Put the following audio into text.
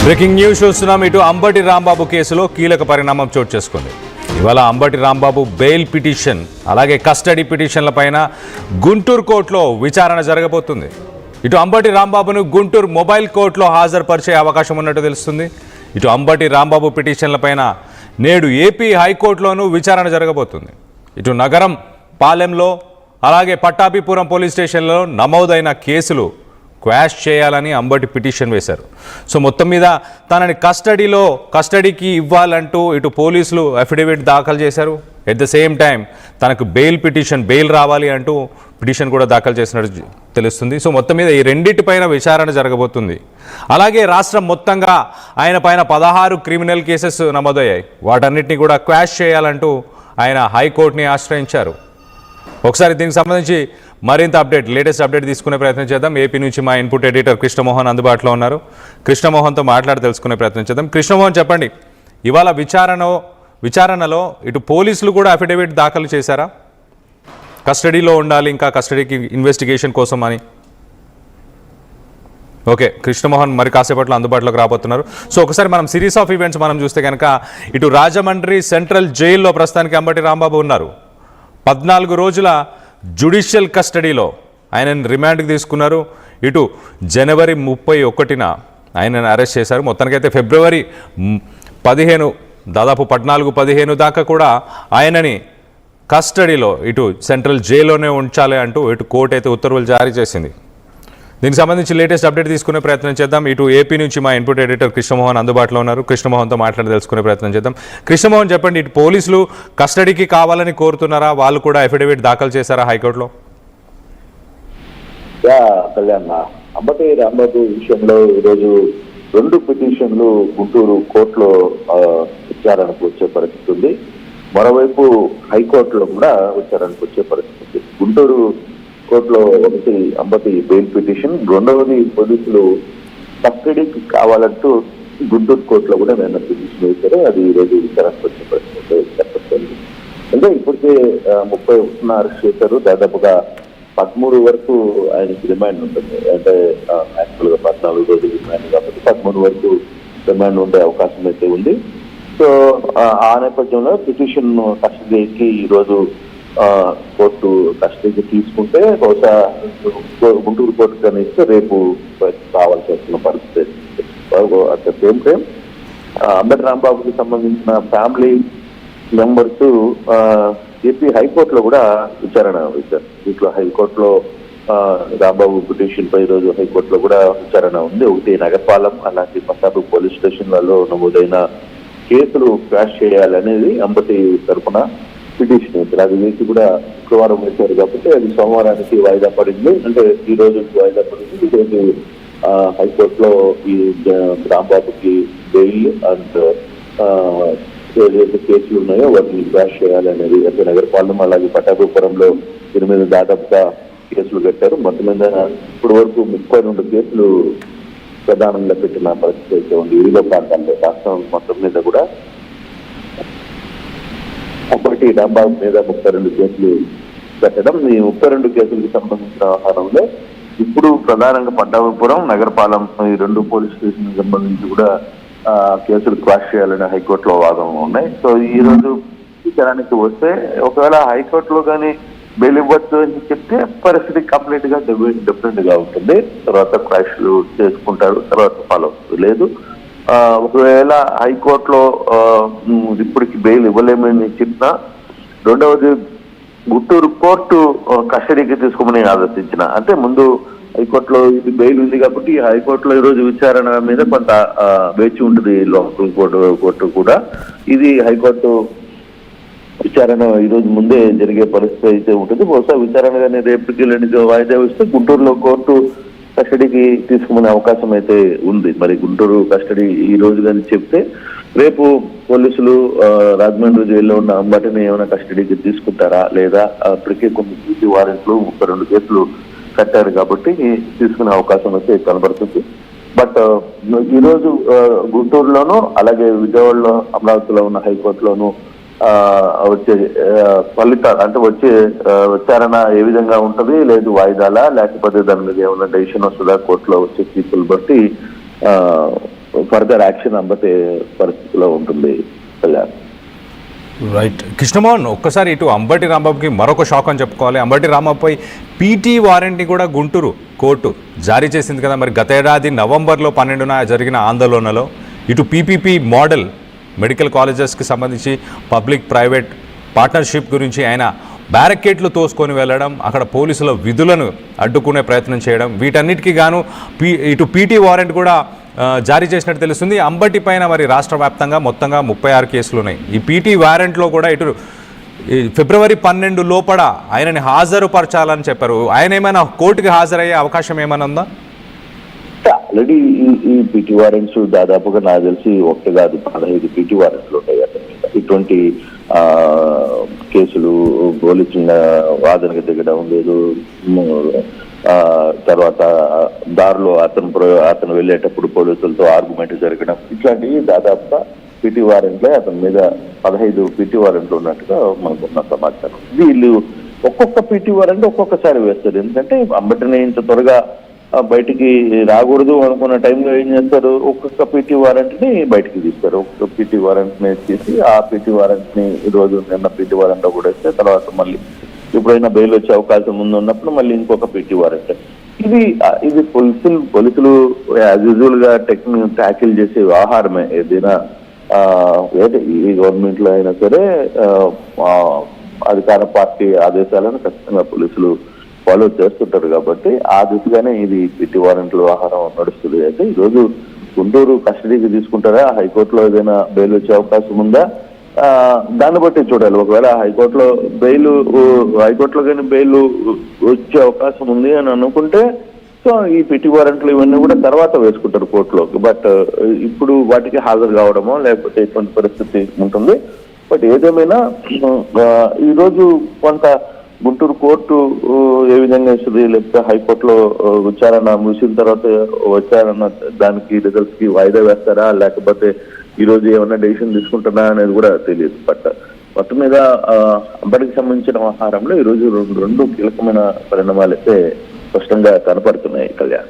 Breaking news చూస్తున్నాం. ఇటు అంబటి రాంబాబు కేసులో కీలక పరిణామం చోటు చేసుకుంది. ఇవాళ అంబటి రాంబాబు బెయిల్ పిటిషన్ అలాగే కస్టడీ పిటిషన్ల పైన గుంటూరు కోర్టులో విచారణ జరగబోతుంది. ఇటు అంబటి రాంబాబును గుంటూరు మొబైల్ కోర్టులో హాజరుపరిచే అవకాశం ఉన్నట్టు తెలుస్తుంది. ఇటు అంబటి రాంబాబు పిటిషన్ల పైన నేడు ఏపీ హైకోర్టులోనూ విచారణ జరగబోతుంది. ఇటు నగరం పాలెంలో అలాగే పట్టాభిపురం పోలీస్ స్టేషన్లో నమోదైన కేసులు క్వాష్ చేయాలని అంబటి పిటిషన్ వేశారు. సో మొత్తం మీద తనని కస్టడీకి ఇవ్వాలంటూ ఇటు పోలీసులు అఫిడవిట్ దాఖలు చేశారు. ఎట్ ద సేమ్ టైం తనకు బెయిల్ రావాలి అంటూ పిటిషన్ కూడా దాఖలు చేసినట్టు తెలుస్తుంది. సో మొత్తం మీద ఈ రెండింటిపైన విచారణ జరగబోతుంది. అలాగే రాష్ట్రం మొత్తంగా ఆయన పైన 16 క్రిమినల్ కేసెస్ నమోదయ్యాయి. వాటన్నిటిని కూడా క్వాష్ చేయాలంటూ ఆయన హైకోర్టుని ఆశ్రయించారు. ఒకసారి దీనికి సంబంధించి మరింత లేటెస్ట్ అప్డేట్ తీసుకునే ప్రయత్నం చేద్దాం. ఏపీ నుంచి మా ఇన్పుట్ ఎడిటర్ కృష్ణమోహన్ అందుబాటులో ఉన్నారు. కృష్ణమోహన్తో మాట్లాడి తెలుసుకునే ప్రయత్నం చేద్దాం. కృష్ణమోహన్, చెప్పండి, ఇవాళ విచారణలో ఇటు పోలీసులు కూడా అఫిడవిట్ దాఖలు చేశారా? కస్టడీలో ఉండాలి, ఇంకా కస్టడీకి ఇన్వెస్టిగేషన్ కోసం అని. ఓకే, కృష్ణమోహన్ మరి కాసేపట్లో అందుబాటులోకి రాబోతున్నారు. సో ఒకసారి మనం సిరీస్ ఆఫ్ ఈవెంట్స్ మనం చూస్తే కనుక ఇటు రాజమండ్రి సెంట్రల్ జైల్లో ప్రస్తుతానికి అంబటి రాంబాబు ఉన్నారు. 14 రోజుల జ్యుడిషియల్ కస్టడీలో ఆయనను రిమాండ్కి తీసుకున్నారు. ఇటు జనవరి 31న ఆయనను అరెస్ట్ చేశారు. మొత్తానికైతే ఫిబ్రవరి 15 దాదాపు 14-15 దాకా కూడా ఆయనని కస్టడీలో ఇటు సెంట్రల్ జైల్లోనే ఉంచాలి అంటూ ఇటు కోర్టు అయితే ఉత్తర్వులు జారీ చేసింది. దీనికి సంబంధించి లేటెస్ట్ అప్డేట్ తీసుకునే ప్రయత్నం చేద్దాం. ఇటు ఏపీ నుంచి మా ఇన్పుట్ ఎడిటర్ కృష్ణమోహన్ అందుబాటులో ఉన్నారు. కృష్ణమోహన్తో మాట్లాడి తెలుసుకునే ప్రయత్నం చేద్దాం. కృష్ణమోహన్, చెప్పండి, ఇటు పోలీసులు కస్టడీకి కావాలని కోరుతున్నారా? వాళ్ళు కూడా అఫిడవిట్ దాఖలు చేశారా హైకోర్టులో? కళ్యాణ్, అంబటి రాంబాబు విషయంలో ఈరోజు 2 పిటిషన్లు గుంటూరు కోర్టులో విచారణకు వచ్చే పరిస్థితి ఉంది. మరోవైపు హైకోర్టులో కూడా విచారణకు వచ్చే పరిస్థితి ఉంది. గుంటూరు కోర్టులో ఒకటి అంబటి బెయిల్ పిటిషన్, రెండవది పోలీసులు కస్టడీకి కావాలంటూ గుంటూరు కోర్టులో కూడా నేను పిటిషన్ వేశారు. అది ఈరోజు విచారణకు వచ్చే పరిస్థితి. అంటే ఇప్పటికే 31 అరెస్ట్ చేశారు. దాదాపుగా 13 వరకు ఆయనకి రిమాండ్ ఉంటుంది. అంటే యాక్చువల్గా 14 రోజులు రిమాండ్ కాబట్టి 13 వరకు రిమాండ్ ఉండే అవకాశం అయితే ఉంది. సో ఆ నేపథ్యంలో పిటిషన్ కస్టడీకి ఈరోజు కోర్టు కస్టడీకి తీసుకుంటే బహుశా గుంటూరు కోర్టు కనిస్తే రేపు రావాల్సి వస్తున్న పరిస్థితి. At the same time Ambati రాంబాబుకి సంబంధించిన ఫ్యామిలీ మెంబర్స్ ఏపీ హైకోర్టులో కూడా విచారణ వేశారు. దీంట్లో హైకోర్టులో రాంబాబు పిటిషన్ పై ఈరోజు హైకోర్టులో కూడా విచారణ ఉంది. ఒకటి నగరపాలెం అలాంటి పట్టాభి పోలీస్ స్టేషన్లలో నమోదైన కేసులు క్వాష్ చేయాలనేది అంబటి తరఫున పిటిషన్ వేశారు. అది వేసి కూడా శుక్రవారం వేశారు కాబట్టి అది సోమవారానికి వాయిదా పడింది. అంటే ఈ రోజు వాయిదా పడింది. ఈ రోజు హైకోర్టులో ఈ రాంబాబుకి బెయిల్ అండ్ ఏదైతే కేసులు ఉన్నాయో వాటిని క్వాష్ చేయాలనేది అంటే నగరపాలెం అలాగే పట్టాభిపురంలో దీని మీద దాదాపుగా కేసులు కట్టారు. మొత్తం మీద ఇప్పటి వరకు 32 కేసులు ప్రధానంగా పెట్టిన పరిస్థితి అయితే ఉంది. వివిధ ప్రాంతాల్లో రాష్ట్రం మొత్తం మీద కూడా అప్పటి రాంబాబు మీద 32 కేసులు పెట్టడం. ఈ 32 కేసులకు సంబంధించిన వ్యవహారంలో ఇప్పుడు ప్రధానంగా పట్టాభిపురం, నగరపాలెం ఈ 2 పోలీస్ స్టేషన్ సంబంధించి కూడా కేసులు క్వాష్ చేయాలని హైకోర్టులో వాదనలు ఉన్నాయి. సో ఈ రోజు విచారానికి వస్తే ఒకవేళ హైకోర్టులో కానీ బెయిల్ ఇవ్వచ్చు అని చెప్తే పరిస్థితి కంప్లీట్ గా డిఫరెంట్ గా ఉంటుంది. తర్వాత క్వాష్లు చేసుకుంటారు, తర్వాత ఫాలో లేదు. ఒకవేళ హైకోర్టులో ఇప్పటికి బెయిల్ ఇవ్వలేమని చెప్పినా, రెండవది గుంటూరు కోర్టు కస్టడీకి తీసుకోమని ఆదేశించిన, అంటే ముందు హైకోర్టులో ఇది బెయిల్ ఉంది కాబట్టి హైకోర్టులో ఈరోజు విచారణ మీద కొంత వేచి ఉంటుంది. లోకల్ కోర్టు కూడా ఇది హైకోర్టు విచారణ ఈరోజు ముందే జరిగే పరిస్థితి అయితే ఉంటుంది. బహుశా విచారణ కానీ రేపటికి ఎల్లుండికి వాయిదా వేస్తే గుంటూరులో కోర్టు కస్టడీకి తీసుకునే అవకాశం అయితే ఉంది. మరి గుంటూరు కస్టడీ ఈ రోజు కానీ చెప్తే రేపు పోలీసులు రాజమండ్రి జైల్లో ఉన్న అంబటిని ఏమైనా కస్టడీకి తీసుకుంటారా లేదా అప్పటికే కొన్ని పీసీ వారెంట్లు 32 కేసులు కట్టారు కాబట్టి తీసుకునే అవకాశం అయితే కనబడుతుంది. బట్ ఈరోజు గుంటూరులోను అలాగే విజయవాడలో అమరావతిలో ఉన్న హైకోర్టులోను వచ్చే ఫలితాలు అంటే వచ్చే విచారణ ఏ విధంగా ఉంటుంది, లేదు వాయిదాలా లేకపోతే దాని మీద ఏమైనా డెసిషన్ వస్తుందా కోర్టులో వచ్చే తీర్పులు బట్టి ఫర్దర్ యాక్షన్ అంబటే పరిస్థితిలో ఉంటుంది కళ్యాణ్. రైట్ కృష్ణమోహన్, ఒక్కసారి ఇటు అంబటి రాంబాబుకి మరొక షాక్ అని చెప్పుకోవాలి. అంబటి రాంబాబుపై పీటీ వారెంట్ని కూడా గుంటూరు కోర్టు జారీ చేసింది కదా. మరి గత ఏడాది నవంబర్లో 12న జరిగిన ఆందోళనలో ఇటు పీపీపీ మోడల్ మెడికల్ కాలేజెస్కి సంబంధించి పబ్లిక్ ప్రైవేట్ పార్ట్నర్షిప్ గురించి ఆయన బ్యారికేడ్లు తోసుకొని వెళ్ళడం, అక్కడ పోలీసుల విధులను అడ్డుకునే ప్రయత్నం చేయడం, వీటన్నిటికీ గాను ఇటు పీటీ వారెంట్ కూడా జారీ చేసినట్టు తెలుస్తుంది. అంబటి పైన మరి రాష్ట్ర వ్యాప్తంగా మొత్తంగా 36 కేసులు ఉన్నాయి. ఈ పీటీ వారెంట్లో కూడా ఇటు ఫిబ్రవరి 12 లోపల ఆయనని హాజరుపరచాలని చెప్పారు. ఆయన ఏమైనా కోర్టుకి హాజరయ్యే అవకాశం ఏమైనా ఉందా? ఆల్రెడీ ఈ పీటీ వారెంట్స్ దాదాపుగా నాకు తెలిసి ఒకటి కాదు 15 పీటీ వారెంట్లు ఉంటాయి. ఇటువంటి కేసులు పోలీసుల వాదనకు దిగడం లేదు, తర్వాత దారిలో అతను వెళ్ళేటప్పుడు పోలీసులతో ఆర్గ్యుమెంట్ జరగడం, ఇట్లాంటివి దాదాపుగా పీటీ వారెంట్లే అతని మీద 15 పీటీ వారెంట్లు ఉన్నట్టుగా మనకున్న సమాచారం. వీళ్ళు ఒక్కొక్క పీటీ వారెంట్ ఒక్కొక్కసారి వేస్తారు. ఎందుకంటే అంబటిని ఇంత త్వరగా బయటికి రాకూడదు అనుకున్న టైంలో ఏం చేస్తారు, ఒక్కొక్క పీటీ వారెంట్ ని బయటికి తీస్తారు. ఒక్కొక్క పీటీ వారెంట్ ని తీసి ఆ పీటీ వారెంట్ ని ఈ రోజు నిన్న పీటీ వారెంట్ కూడా వేస్తే తర్వాత మళ్ళీ ఎప్పుడైనా బెయిల్ వచ్చే అవకాశం ముందు ఉన్నప్పుడు మళ్ళీ ఇంకొక పీటీ వారెంట్. ఇది పోలీసులు యాజ్ యూజువల్ గా ట్యాకిల్ చేసే వ్యవహారమే. ఏదైనా ఈ గవర్నమెంట్ లో అయినా సరే అధికార పార్టీ ఆదేశాలను ఖచ్చితంగా పోలీసులు ఫాలో చేస్తుంటారు. కాబట్టి ఆ దిశగానే ఇది పీటీ వారెంట్ల వ్యవహారం నడుస్తుంది. అయితే ఈరోజు గుంటూరు కస్టడీకి తీసుకుంటారా, హైకోర్టులో ఏదైనా బెయిల్ వచ్చే అవకాశం ఉందా, దాన్ని బట్టి చూడాలి. ఒకవేళ హైకోర్టులో కానీ బెయిల్ వచ్చే అవకాశం ఉంది అని అనుకుంటే సో ఈ పీటీ వారెంట్లు ఇవన్నీ కూడా తర్వాత వేసుకుంటారు కోర్టులోకి. బట్ ఇప్పుడు వాటికి హాజరు కావడమో లేకపోతే ఇటువంటి పరిస్థితి ఉంటుంది. బట్ ఏదేమైనా ఈరోజు కొంత గుంటూరు కోర్టు ఏ విధంగా ఇస్తుంది, లేకపోతే హైకోర్టులో విచారణ ముగిసిన తర్వాత విచారణ దానికి రిజల్ట్స్ కి వాయిదా వేస్తారా, లేకపోతే ఈ రోజు ఏమన్నా డెసిషన్ తీసుకుంటారా అనేది కూడా తెలియదు. బట్ మొత్తం మీద అంబటికి సంబంధించిన వ్యవహారంలో ఈ రోజు రెండు కీలకమైన పరిణామాలు అయితే స్పష్టంగా కనపడుతున్నాయి కళ్యాణ్.